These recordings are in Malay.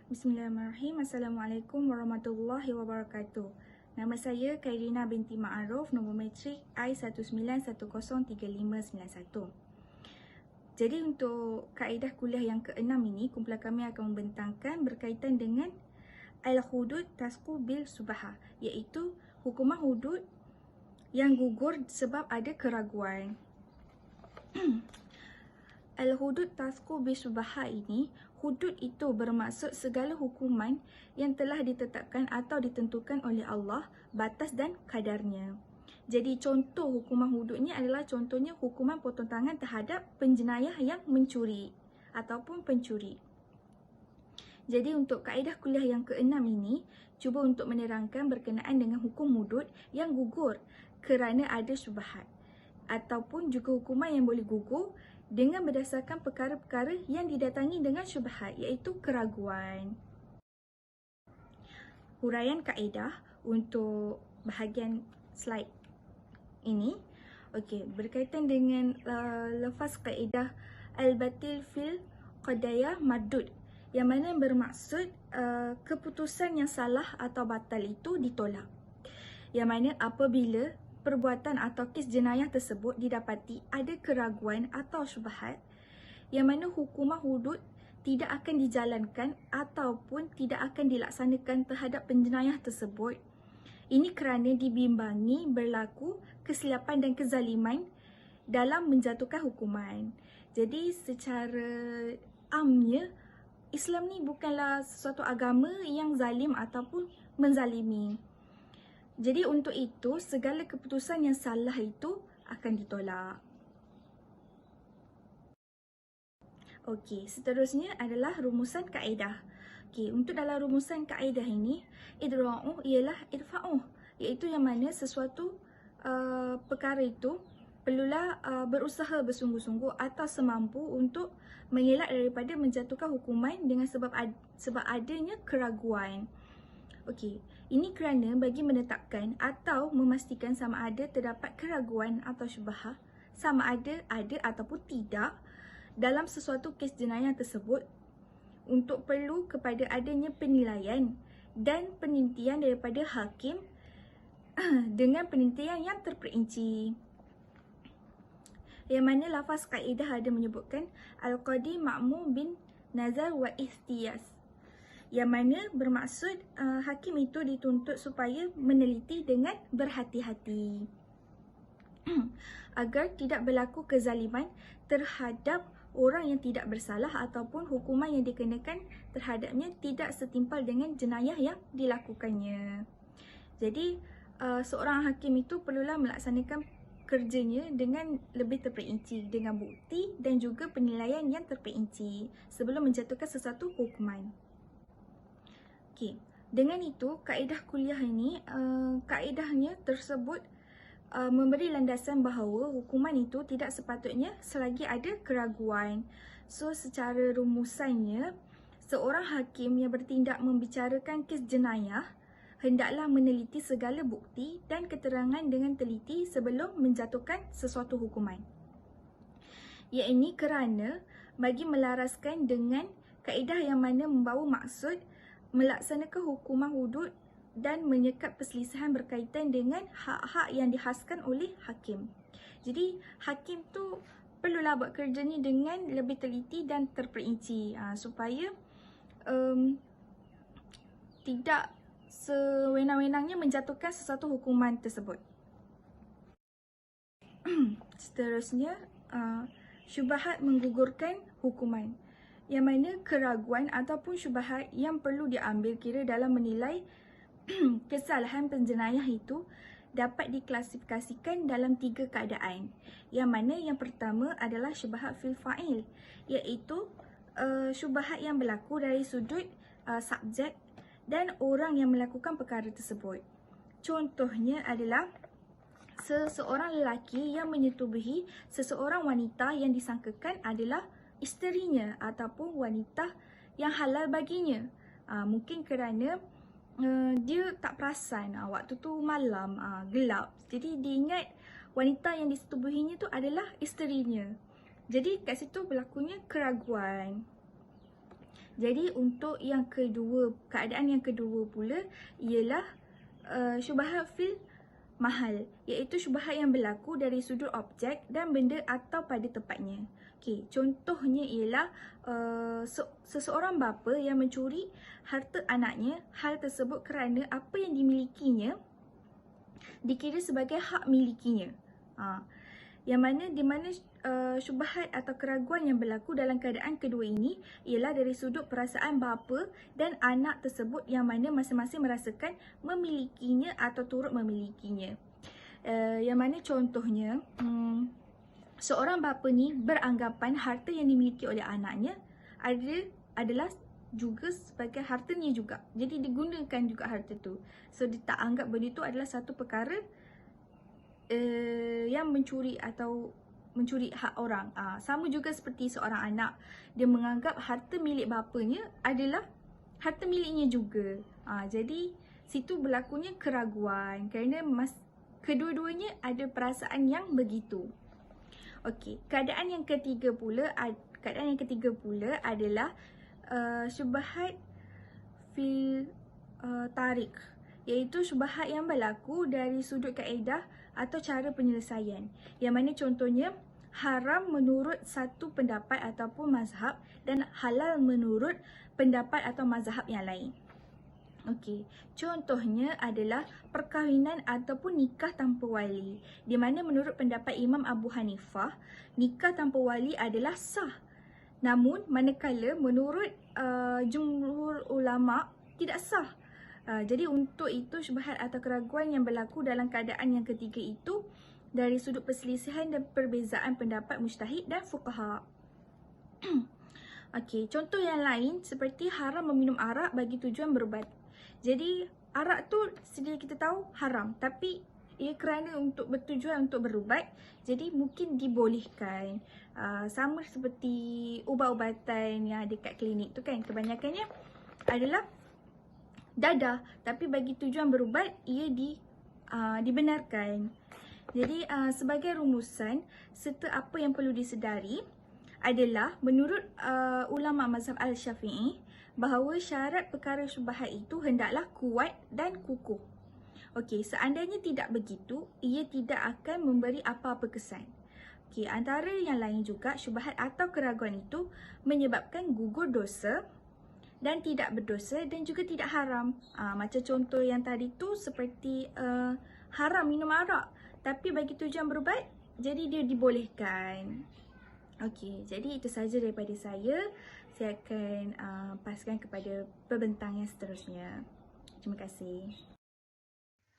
Bismillahirrahmanirrahim. Assalamualaikum warahmatullahi wabarakatuh. Nama saya Khairina binti Ma'aruf, nombor matrik I19103591. Jadi untuk kaedah kuliah yang ke-6 ini, kumpulan kami akan membentangkan berkaitan dengan al-hudud tasqu bil subahah, iaitu hukuman hudud yang gugur sebab ada keraguan. Al-hudud tasqu bil subahah ini, hudud itu bermaksud segala hukuman yang telah ditetapkan atau ditentukan oleh Allah, batas dan kadarnya. Jadi contoh hukuman hududnya adalah contohnya hukuman potong tangan terhadap penjenayah yang mencuri ataupun pencuri. Jadi untuk kaedah kuliah yang ke-6 ini, cuba untuk menerangkan berkenaan dengan hukum hudud yang gugur kerana ada syubhat, ataupun juga hukuman yang boleh gugur dengan berdasarkan perkara-perkara yang didatangi dengan syubhat, iaitu keraguan. Huraian kaedah untuk bahagian slide ini. Okey, berkaitan dengan lafaz kaedah al-batil fil qadaya mardud, yang mana bermaksud keputusan yang salah atau batal itu ditolak. Yang mana apabila perbuatan atau kes jenayah tersebut didapati ada keraguan atau syubhat, yang mana hukuman hudud tidak akan dijalankan ataupun tidak akan dilaksanakan terhadap penjenayah tersebut. Ini kerana dibimbangi berlaku kesilapan dan kezaliman dalam menjatuhkan hukuman. Jadi secara amnya, Islam ni bukanlah sesuatu agama yang zalim ataupun menzalimi. Jadi untuk itu, segala keputusan yang salah itu akan ditolak. Okey, seterusnya adalah rumusan kaedah. Okey, untuk dalam rumusan kaedah ini, idra'u ialah irfa'u, iaitu yang mana sesuatu perkara itu perlulah berusaha bersungguh-sungguh atau semampu untuk mengelak daripada menjatuhkan hukuman dengan sebab adanya keraguan. Okey, ini kerana bagi menetapkan atau memastikan sama ada terdapat keraguan atau syubhah, sama ada ataupun tidak dalam sesuatu kes jenayah tersebut, untuk perlu kepada adanya penilaian dan penelitian daripada hakim dengan penelitian yang terperinci. Yang mana lafaz kaedah ada menyebutkan al-qadi ma'mu bin nazar wa ihtiyas, yang mana bermaksud hakim itu dituntut supaya meneliti dengan berhati-hati agar tidak berlaku kezaliman terhadap orang yang tidak bersalah ataupun hukuman yang dikenakan terhadapnya tidak setimpal dengan jenayah yang dilakukannya. Jadi seorang hakim itu perlulah melaksanakan kerjanya dengan lebih terperinci, dengan bukti dan juga penilaian yang terperinci sebelum menjatuhkan sesuatu hukuman. Okey, dengan itu kaedah kuliah ini, kaedahnya tersebut memberi landasan bahawa hukuman itu tidak sepatutnya selagi ada keraguan. So secara rumusannya, seorang hakim yang bertindak membicarakan kes jenayah hendaklah meneliti segala bukti dan keterangan dengan teliti sebelum menjatuhkan sesuatu hukuman. Iaitu kerana bagi melaraskan dengan kaedah yang mana membawa maksud melaksanakan hukuman hudud dan menyekat perselisihan berkaitan dengan hak-hak yang dihaskan oleh hakim. Jadi hakim tu perlulah buat kerjanya dengan lebih teliti dan terperinci supaya tidak sewenang-wenangnya menjatuhkan sesuatu hukuman tersebut. Seterusnya, syubhat menggugurkan hukuman, yang mana keraguan ataupun syubhat yang perlu diambil kira dalam menilai kesalahan penjenayah itu dapat diklasifikasikan dalam 3 keadaan. Yang mana yang pertama adalah syubhat fil fa'il, iaitu syubhat yang berlaku dari sudut subjek dan orang yang melakukan perkara tersebut. Contohnya adalah seseorang lelaki yang menyetubuhi seseorang wanita yang disangkakan adalah isterinya ataupun wanita yang halal baginya. Mungkin kerana dia tak perasan waktu tu malam, gelap. Jadi dia ingat wanita yang disetubuhinya tu adalah isterinya. Jadi kat situ berlakunya keraguan. Jadi untuk yang kedua, keadaan yang kedua pula ialah syubhat fil mahal, iaitu syubhat yang berlaku dari sudut objek dan benda atau pada tempatnya. Okey, contohnya ialah seseorang bapa yang mencuri harta anaknya. Hal tersebut kerana apa yang dimilikinya dikira sebagai hak milikinya. Yang mana di mana syubhat atau keraguan yang berlaku dalam keadaan kedua ini ialah dari sudut perasaan bapa dan anak tersebut, yang mana masing-masing merasakan memilikinya atau turut memilikinya. Yang mana contohnya, seorang bapa ni beranggapan harta yang dimiliki oleh anaknya adalah juga sebagai hartanya juga. Jadi digunakan juga harta tu. So dia tak anggap benda tu adalah satu perkara yang mencuri atau mencuri hak orang. Sama juga seperti seorang anak, dia menganggap harta milik bapanya adalah harta miliknya juga. Jadi situ berlakunya keraguan kerana kedua-duanya ada perasaan yang begitu. Okey, keadaan yang ketiga pula adalah syubhat fil tarik, iaitu syubhat yang berlaku dari sudut kaedah atau cara penyelesaian. Yang mana contohnya, haram menurut satu pendapat ataupun mazhab dan halal menurut pendapat atau mazhab yang lain. Okey, contohnya adalah perkahwinan ataupun nikah tanpa wali, di mana menurut pendapat Imam Abu Hanifah, nikah tanpa wali adalah sah. Namun manakala menurut jumhur ulama tidak sah. Jadi untuk itu syubhat atau keraguan yang berlaku dalam keadaan yang ketiga itu dari sudut perselisihan dan perbezaan pendapat mujtahid dan fuqaha. Okey, contoh yang lain seperti haram meminum arak bagi tujuan berubat. Jadi arak tu sedia kita tahu haram, tapi ia kerana untuk bertujuan untuk berubat, jadi mungkin dibolehkan. Sama seperti ubat-ubatan yang ada kat klinik tu kan, kebanyakannya adalah dadah, tapi bagi tujuan berubat ia dibenarkan. Jadi sebagai rumusan serta apa yang perlu disedari adalah menurut ulama mazhab Al-Syafi'i bahawa syarat perkara syubhat itu hendaklah kuat dan kukuh. Okey, seandainya tidak begitu, ia tidak akan memberi apa-apa kesan. Okey, antara yang lain juga syubhat atau keraguan itu menyebabkan gugur dosa dan tidak berdosa dan juga tidak haram. Macam contoh yang tadi tu seperti haram minum arak, tapi bagi tujuan berubat, jadi dia dibolehkan. Okey, jadi itu sahaja daripada saya. Saya akan paskan kepada pembentang yang seterusnya. Terima kasih.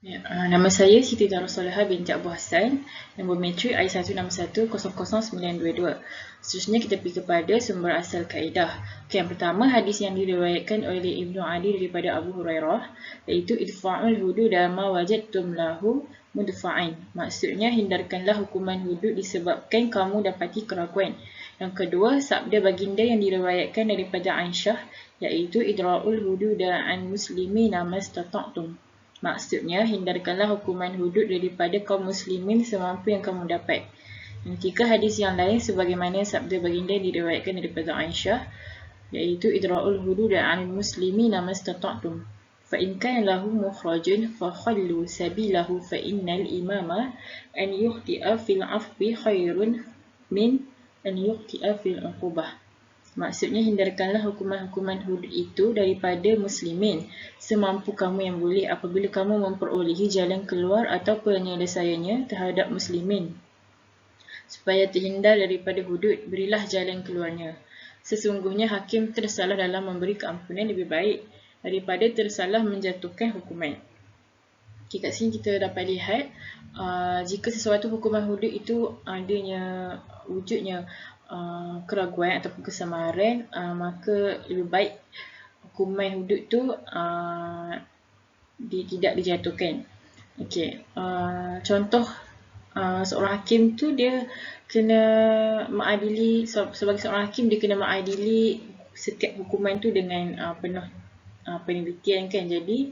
Ya, nama saya Siti Darus Solehah binti Abu Hassan, nombor matrik I161000922. Seterusnya kita pergi kepada sumber asal kaedah. Yang pertama, hadis yang diriwayatkan oleh Ibnu Adi daripada Abu Hurairah, iaitu idfa'ul hudud ma wajadtum lahu mudfa'in. Maksudnya, hindarkanlah hukuman hudud disebabkan kamu dapati keraguan. Yang kedua, sabda baginda yang diriwayatkan daripada Aisyah, iaitu idra'ul hudud an muslimina mastata'tum. Maksudnya, hindarkanlah hukuman hudud daripada kaum muslimin semampu yang kamu dapat. Yang ketiga, hadis yang lain sebagaimana sabda baginda diriwayatkan daripada Aisyah, iaitu idra'ul hudud an muslimina mastata'tum. Fa in kana lahu mukhrajun fa khallu sabilahu fa innal imama an yukhti'a fil afwi khairun min an yukhti'a fil uqubah. Maksudnya, hindarkanlah hukuman-hukuman hudud itu daripada muslimin semampu kamu yang boleh apabila kamu memperolehi jalan keluar atau penyelesaiannya terhadap muslimin. Supaya terhindar daripada hudud, berilah jalan keluarnya. Sesungguhnya hakim tersalah dalam memberi keampunan lebih baik daripada tersalah menjatuhkan hukuman. Okay, kat sini kita dapat lihat jika sesuatu hukuman hudud itu adanya wujudnya keraguan ataupun kesamaran, maka lebih baik hukuman hudud tu tidak dijatuhkan. Okey, contoh seorang hakim tu dia kena mengadili, sebagai seorang hakim dia kena mengadili setiap hukuman tu dengan penuh penelitian kan. Jadi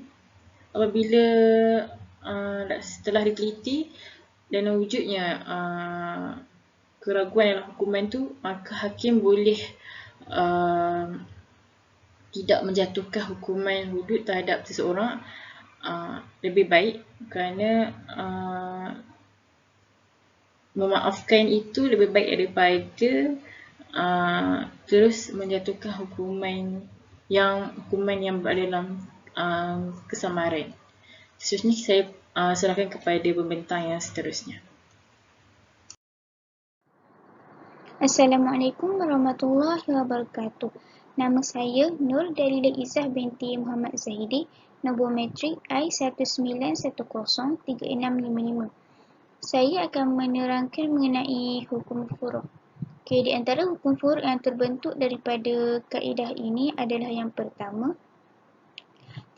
apabila setelah diteliti dan wujudnya keraguan dalam hukuman tu, maka hakim boleh tidak menjatuhkan hukuman hudud terhadap seseorang lebih baik, kerana memaafkan itu lebih baik daripada terus menjatuhkan hukuman yang berada dalam kesamaran. Seterusnya saya serahkan kepada pembentang yang seterusnya. Assalamualaikum warahmatullahi wabarakatuh. Nama saya Nur Dalila Izzah binti Muhammad Zahidi, nombor matrik I19103655. Saya akan menerangkan mengenai hukum furu'. Di antara hukum furu' yang terbentuk daripada kaedah ini adalah yang pertama,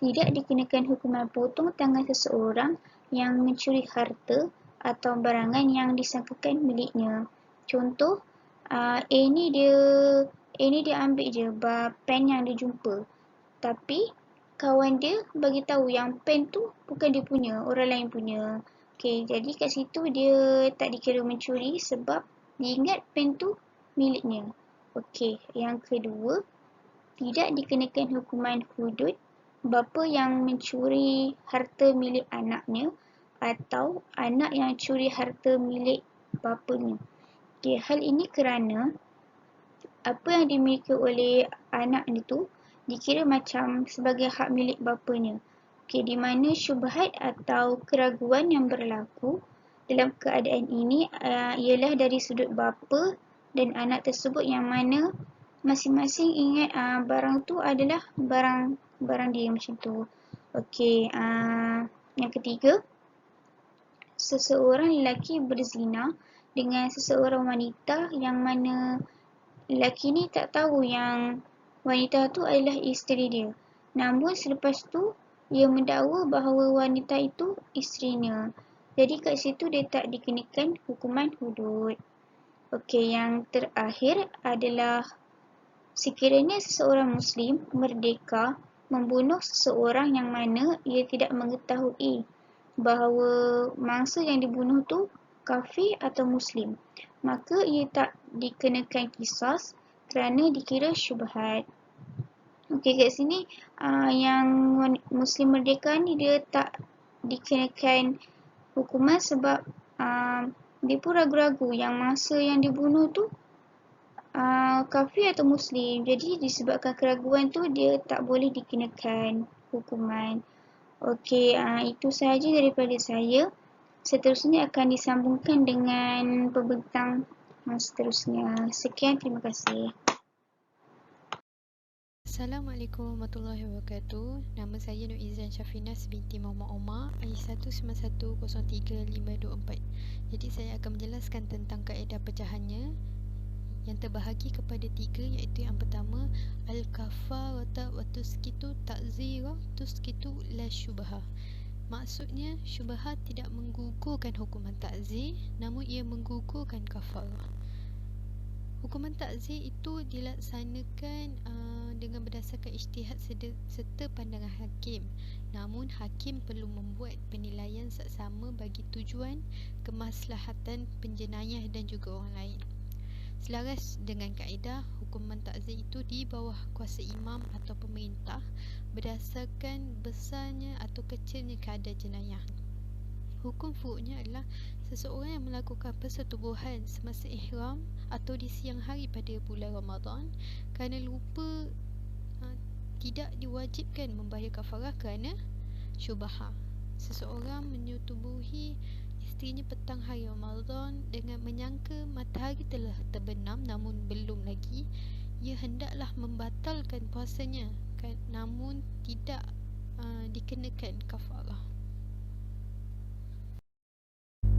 tidak dikenakan hukuman potong tangan seseorang yang mencuri harta atau barangan yang disangkakan miliknya. Contoh, A ni dia ambil je pen yang dia jumpa, tapi kawan dia bagi tahu yang pen tu bukan dia punya, orang lain punya. Jadi kat situ dia tak dikira mencuri sebab diingat pen tu miliknya. Yang kedua, tidak dikenakan hukuman hudud bapa yang mencuri harta milik anaknya atau anak yang curi harta milik bapanya. Hal ini kerana apa yang dimiliki oleh anak itu dikira macam sebagai hak milik bapanya. Di mana syubhat atau keraguan yang berlaku dalam keadaan ini ialah dari sudut bapa dan anak tersebut, yang mana masing-masing ingat barang tu adalah barang dia macam tu. Yang ketiga, seseorang lelaki berzina dengan seseorang wanita yang mana lelaki ni tak tahu yang wanita tu adalah isteri dia. Namun selepas tu ia mendakwa bahawa wanita itu isterinya. Jadi kat situ dia tak dikenakan hukuman hudud. Yang terakhir adalah sekiranya seseorang Muslim merdeka membunuh seseorang yang mana ia tidak mengetahui bahawa mangsa yang dibunuh tu kafir atau Muslim, maka ia tak dikenakan qisas kerana dikira syubhat. Kat sini yang Muslim merdeka ni dia tak dikenakan hukuman sebab dia pun ragu-ragu yang mangsa yang dibunuh tu kafir atau Muslim. Jadi disebabkan keraguan tu dia tak boleh dikenakan hukuman. Itu sahaja daripada saya. Seterusnya akan disambungkan dengan pembentang seterusnya. Sekian, terima kasih. Assalamualaikum warahmatullahi wabarakatuh. Nama saya Nur Izzan Syafinas binti Muhammad Omar, I191035524. Jadi saya akan menjelaskan tentang kaedah pecahannya yang terbahagi kepada 3, iaitu yang pertama, al-kafarata wa tuskitu ta'zira tuskitu la syubha. Maksudnya, syubhat tidak menggugurkan hukuman ta'zir, namun ia menggugurkan kafarah. Hukuman ta'zir itu dilaksanakan dengan berdasarkan ijtihad serta pandangan hakim. Namun hakim perlu membuat penilaian saksama bagi tujuan kemaslahatan penjenayah dan juga orang lain. Selaras dengan kaedah, hukuman ta'zir itu di bawah kuasa imam atau pemerintah berdasarkan besarnya atau kecilnya kadar jenayah. Hukum furu'nya adalah seseorang yang melakukan persetubuhan semasa ihram atau di siang hari pada bulan Ramadan kerana lupa tidak diwajibkan membayar kafarah kerana syubhah. Seseorang menyetubuhi isterinya petang hari Ramadan dengan menyangka matahari telah terbenam namun belum lagi, ia hendaklah membatalkan puasanya namun tidak dikenakan kafarah.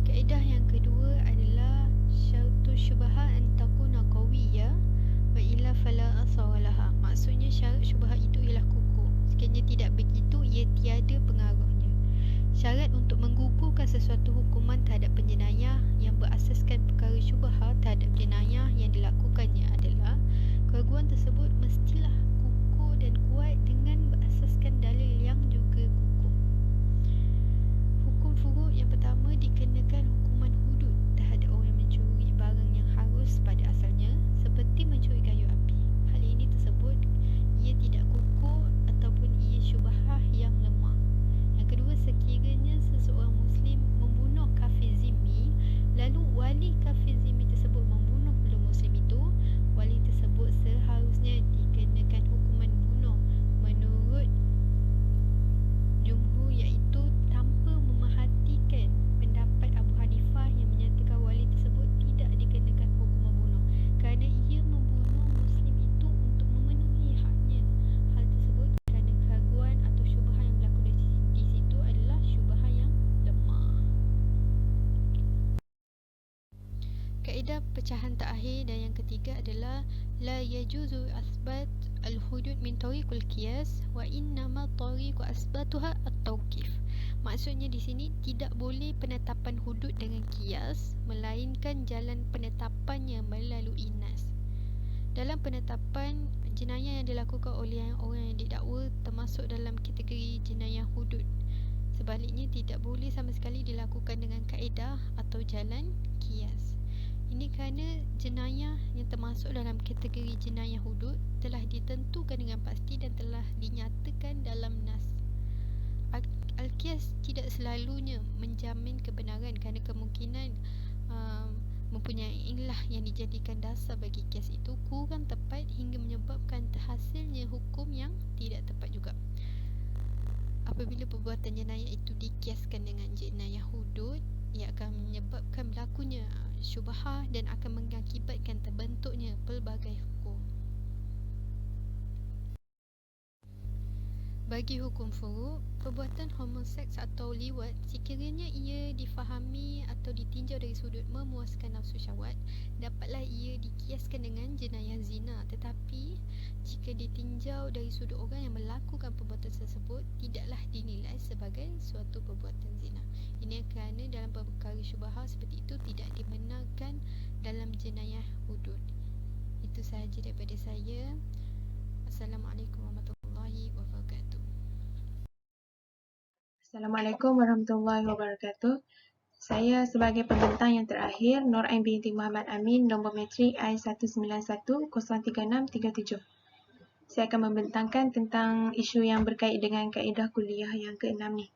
Kaedah yang kedua adalah syaratul syubhah an takuna qawiyya wa illa fala asawalaha. Maksudnya syarat syubhah itu ialah kukuh. Sekiranya tidak begitu, ia tiada pengaruhnya. Syarat untuk menggugurkan sesuatu hukuman terhadap penjenayah yang berasaskan perkara syubhah terhadap jenayah yang dilakukannya adalah keraguan tersebut mestilah kukuh dan kuat dengan berasaskan dalil yang juga kukuh. Hukum furu' yang pertama, dikenakan hukuman hudud terhadap orang yang mencuri barang yang harus pada asalnya seperti mencuri kayu api. Hal ini tersebut ia tidak kukuh Kaedah pecahan terakhir dan yang ketiga adalah la yajuzu asbat al-hudud min tariqul qiyas wa innama tariqu asbatuha at-tawqif. Maksudnya di sini tidak boleh penetapan hudud dengan qiyas melainkan jalan penetapannya melalui nas. Dalam penetapan jenayah yang dilakukan oleh orang yang didakwa termasuk dalam kategori jenayah hudud. Sebaliknya tidak boleh sama sekali dilakukan dengan kaedah atau jalan qiyas. Ini kerana jenayah yang termasuk dalam kategori jenayah hudud telah ditentukan dengan pasti dan telah dinyatakan dalam nas. Al-qiyas tidak selalunya menjamin kebenaran kerana kemungkinan mempunyai ilah yang dijadikan dasar bagi qiyas itu kurang tepat hingga menyebabkan terhasilnya hukum yang tidak tepat juga. Apabila perbuatan jenayah itu dikiaskan dengan jenayah hudud, ia akan menyebabkan berlakunya syubhah dan akan mengakibatkan terbentuknya pelbagai hukum. Bagi hukum furuk, perbuatan homoseks atau liwat sekiranya ia difahami atau ditinjau dari sudut memuaskan nafsu syahwat, dapatlah ia dikiaskan dengan jenayah zina. Tetapi jika ditinjau dari sudut orang yang melakukan perbuatan tersebut, tidaklah dinilai sebagai suatu perbuatan zina. Ini kerana dalam perkara syubhah seperti itu tidak dibenarkan dalam jenayah hudud. Itu sahaja daripada saya. Assalamualaikum warahmatullahi wabarakatuh. Assalamualaikum warahmatullahi wabarakatuh. Saya sebagai pembentang yang terakhir, Nur Ain binti Muhammad Amin, nombor matrik I191036337. Saya akan membentangkan tentang isu yang berkait dengan kaedah kuliah yang ke-6 ni.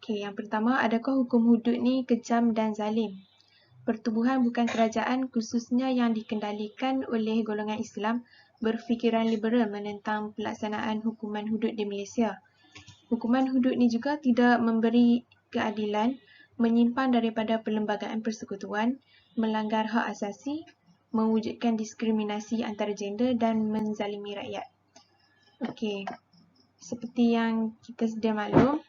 Okey, yang pertama, adakah hukum hudud ni kejam dan zalim? Pertubuhan bukan kerajaan khususnya yang dikendalikan oleh golongan Islam berfikiran liberal menentang pelaksanaan hukuman hudud di Malaysia. Hukuman hudud ni juga tidak memberi keadilan, menyimpan daripada perlembagaan persekutuan, melanggar hak asasi, mewujudkan diskriminasi antara gender dan menzalimi rakyat. Okey, seperti yang kita sedia maklum,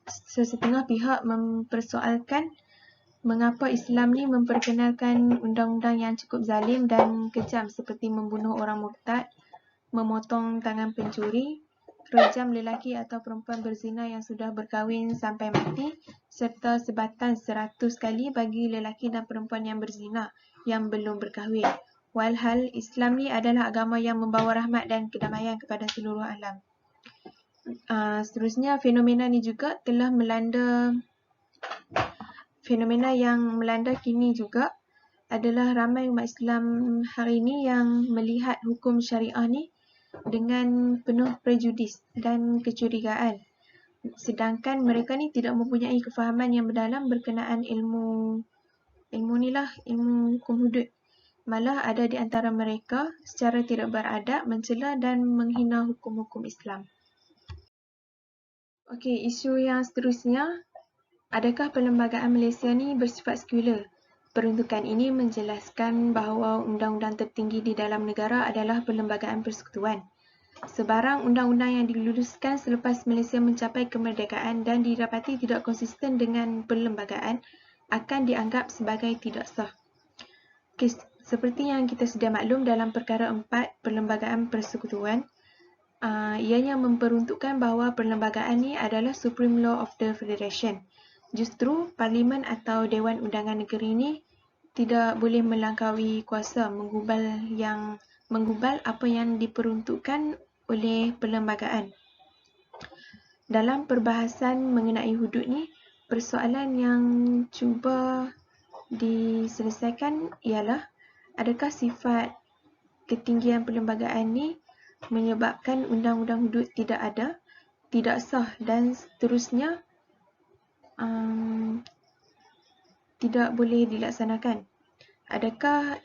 sesetengah pihak mempersoalkan mengapa Islam ni memperkenalkan undang-undang yang cukup zalim dan kejam seperti membunuh orang murtad, memotong tangan pencuri, rejam lelaki atau perempuan berzina yang sudah berkahwin sampai mati, serta sebatan 100 kali bagi lelaki dan perempuan yang berzina yang belum berkahwin. Walhal Islam ni adalah agama yang membawa rahmat dan kedamaian kepada seluruh alam. Seterusnya, fenomena ni juga telah melanda kini juga adalah ramai umat Islam hari ini yang melihat hukum syariah ni dengan penuh prejudis dan kecurigaan. Sedangkan mereka ni tidak mempunyai kefahaman yang mendalam berkenaan ilmu hukum hudud. Malah ada di antara mereka secara tidak beradab mencela dan menghina hukum-hukum Islam. Okey, isu yang seterusnya, adakah perlembagaan Malaysia ni bersifat sekular? Peruntukan ini menjelaskan bahawa undang-undang tertinggi di dalam negara adalah Perlembagaan Persekutuan. Sebarang undang-undang yang diluluskan selepas Malaysia mencapai kemerdekaan dan didapati tidak konsisten dengan perlembagaan akan dianggap sebagai tidak sah. Okay, seperti yang kita sedia maklum dalam perkara 4 Perlembagaan Persekutuan, ianya memperuntukkan bahawa perlembagaan ini adalah Supreme Law of the Federation. Justru Parlimen atau Dewan Undangan Negeri ini tidak boleh melangkaui kuasa menggubal apa yang diperuntukkan oleh perlembagaan. Dalam perbahasan mengenai hudud ni, persoalan yang cuba diselesaikan ialah adakah sifat ketinggian perlembagaan ni menyebabkan undang-undang hudud tidak ada, tidak sah dan seterusnya tidak boleh dilaksanakan. Adakah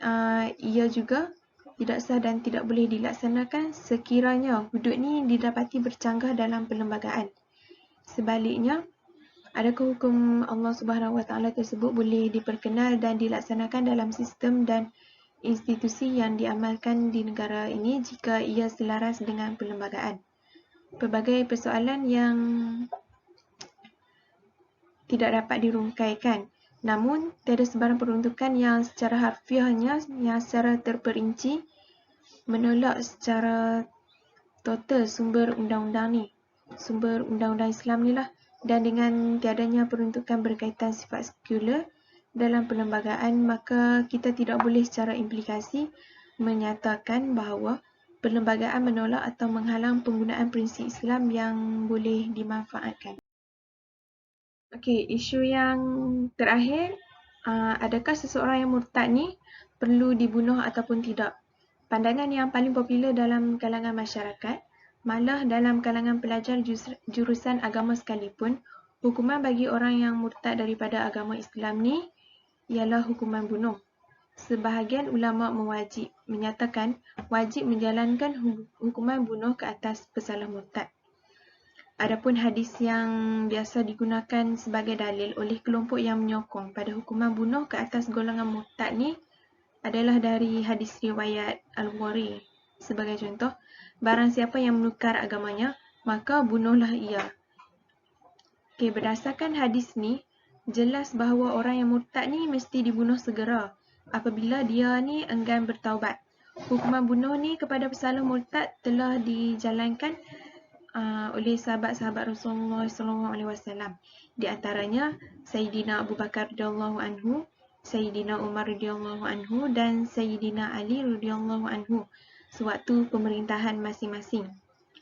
ia juga tidak sah dan tidak boleh dilaksanakan sekiranya hudud ni didapati bercanggah dalam perlembagaan? Sebaliknya, adakah hukum Allah Subhanahu Wa Taala tersebut boleh diperkenal dan dilaksanakan dalam sistem dan institusi yang diamalkan di negara ini jika ia selaras dengan perlembagaan? Pelbagai persoalan yang tidak dapat dirungkaikan Namun, tiada sebarang peruntukan yang secara harfiahnya yang secara terperinci menolak secara total sumber undang-undang Islam ni lah. Dan dengan tiadanya peruntukan berkaitan sifat sekular dalam perlembagaan, maka kita tidak boleh secara implikasi menyatakan bahawa perlembagaan menolak atau menghalang penggunaan prinsip Islam yang boleh dimanfaatkan. Okey, isu yang terakhir, adakah seseorang yang murtad ni perlu dibunuh ataupun tidak? Pandangan yang paling popular dalam kalangan masyarakat, malah dalam kalangan pelajar jurusan agama sekalipun, hukuman bagi orang yang murtad daripada agama Islam ni ialah hukuman bunuh. Sebahagian ulama menyatakan wajib menjalankan hukuman bunuh ke atas pesalah murtad. Adapun hadis yang biasa digunakan sebagai dalil oleh kelompok yang menyokong pada hukuman bunuh ke atas golongan murtad ni adalah dari hadis riwayat Al-Bukhari. Sebagai contoh, barang siapa yang menukar agamanya, maka bunuhlah ia. Okey, berdasarkan hadis ni, jelas bahawa orang yang murtad ni mesti dibunuh segera apabila dia ni enggan bertaubat. Hukuman bunuh ni kepada pesalah murtad telah dijalankan oleh sahabat-sahabat Rasulullah SAW. Di antaranya Sayyidina Abu Bakar radhiyallahu anhu, Sayyidina Umar radhiyallahu anhu dan Sayyidina Ali radhiyallahu anhu sewaktu pemerintahan masing-masing.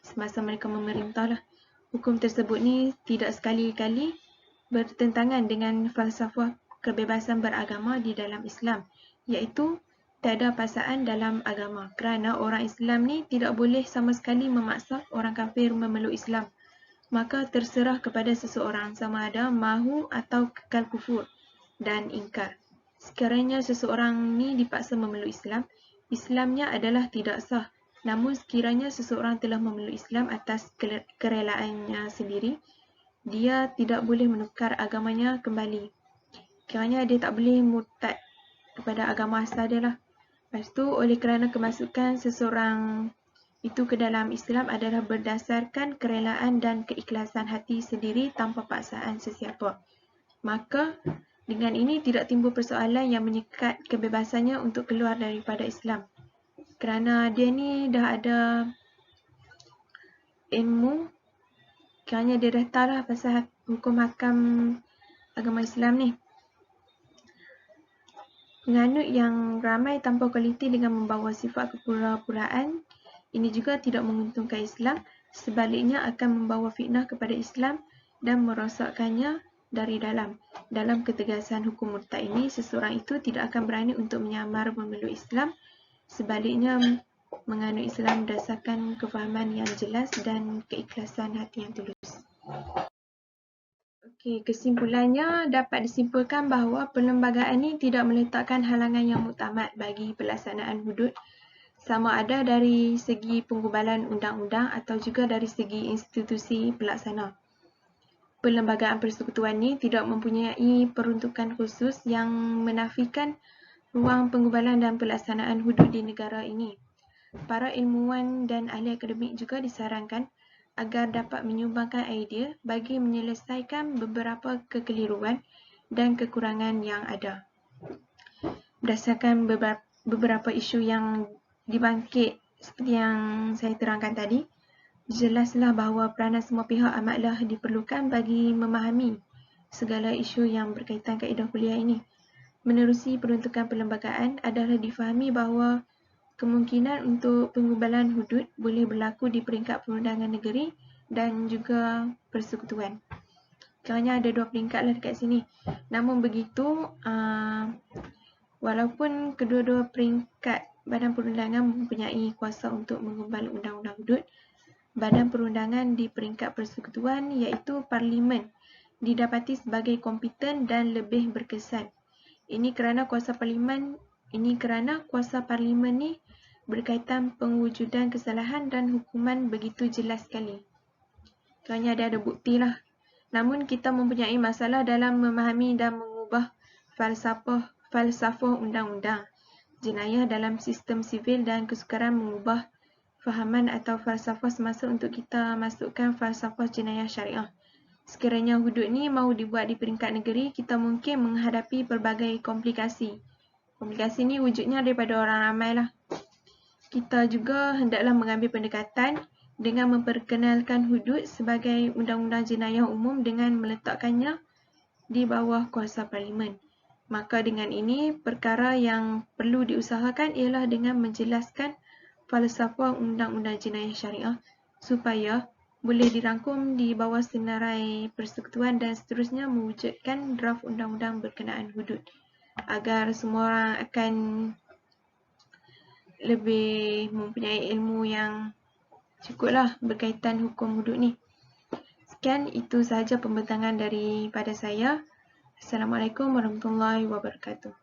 Semasa mereka memerintahlah. Hukum tersebut ni tidak sekali-kali bertentangan dengan falsafah kebebasan beragama di dalam Islam, iaitu tiada paksaan dalam agama, kerana orang Islam ni tidak boleh sama sekali memaksa orang kafir memeluk Islam. Maka terserah kepada seseorang sama ada mahu atau kekal kufur dan ingkar. Sekiranya seseorang ni dipaksa memeluk Islam, Islamnya adalah tidak sah. Namun sekiranya seseorang telah memeluk Islam atas kerelaannya sendiri, dia tidak boleh menukar agamanya kembali. Kiranya dia tak boleh murtad kepada agama asal dia lah. Lepas tu, oleh kerana kemasukan seseorang itu ke dalam Islam adalah berdasarkan kerelaan dan keikhlasan hati sendiri tanpa paksaan sesiapa. Maka, dengan ini tidak timbul persoalan yang menyekat kebebasannya untuk keluar daripada Islam. Kerana dia ni dah ada ilmu, kerana dia dah tahu lah pasal hukum hakam agama Islam ni. Penganut yang ramai tanpa kualiti dengan membawa sifat kepura-puraan, ini juga tidak menguntungkan Islam, sebaliknya akan membawa fitnah kepada Islam dan merosakkannya dari dalam. Dalam ketegasan hukum murtad ini, seseorang itu tidak akan berani untuk menyamar memeluk Islam, sebaliknya menganut Islam berdasarkan kefahaman yang jelas dan keikhlasan hati yang tulus. Okey, kesimpulannya dapat disimpulkan bahawa perlembagaan ini tidak meletakkan halangan yang muktamad bagi pelaksanaan hudud, sama ada dari segi penggubalan undang-undang atau juga dari segi institusi pelaksana. Perlembagaan persekutuan ini tidak mempunyai peruntukan khusus yang menafikan ruang penggubalan dan pelaksanaan hudud di negara ini. Para ilmuwan dan ahli akademik juga disarankan agar dapat menyumbangkan idea bagi menyelesaikan beberapa kekeliruan dan kekurangan yang ada. Berdasarkan beberapa isu yang dibangkit seperti yang saya terangkan tadi, jelaslah bahawa peranan semua pihak amatlah diperlukan bagi memahami segala isu yang berkaitan kaedah kuliah ini. Menerusi peruntukan perlembagaan adalah difahami bahawa kemungkinan untuk penggubalan hudud boleh berlaku di peringkat perundangan negeri dan juga persekutuan. Kerana ada dua peringkat lah dekat sini. Namun begitu, walaupun kedua-dua peringkat badan perundangan mempunyai kuasa untuk menggubal undang-undang hudud, badan perundangan di peringkat persekutuan iaitu Parlimen didapati sebagai kompeten dan lebih berkesan. Ini kerana kuasa Parlimen ni berkaitan pengujudan kesalahan dan hukuman begitu jelas sekali. Kerana ada bukti lah. Namun kita mempunyai masalah dalam memahami dan mengubah falsafah undang-undang jenayah dalam sistem sivil dan kesukaran mengubah fahaman atau falsafah semasa untuk kita masukkan falsafah jenayah syariah. sekiranya hudud ni mahu dibuat di peringkat negeri, kita mungkin menghadapi pelbagai komplikasi. Komplikasi ni wujudnya daripada orang ramai lah. Kita juga hendaklah mengambil pendekatan dengan memperkenalkan hudud sebagai undang-undang jenayah umum dengan meletakkannya di bawah kuasa parlimen. Maka dengan ini, perkara yang perlu diusahakan ialah dengan menjelaskan falsafah undang-undang jenayah syariah supaya boleh dirangkum di bawah senarai persekutuan dan seterusnya mewujudkan draft undang-undang berkenaan hudud agar semua orang akan lebih mempunyai ilmu yang cukuplah berkaitan hukum hudud ni. Sekian, itu sahaja pembentangan daripada saya. Assalamualaikum warahmatullahi wabarakatuh.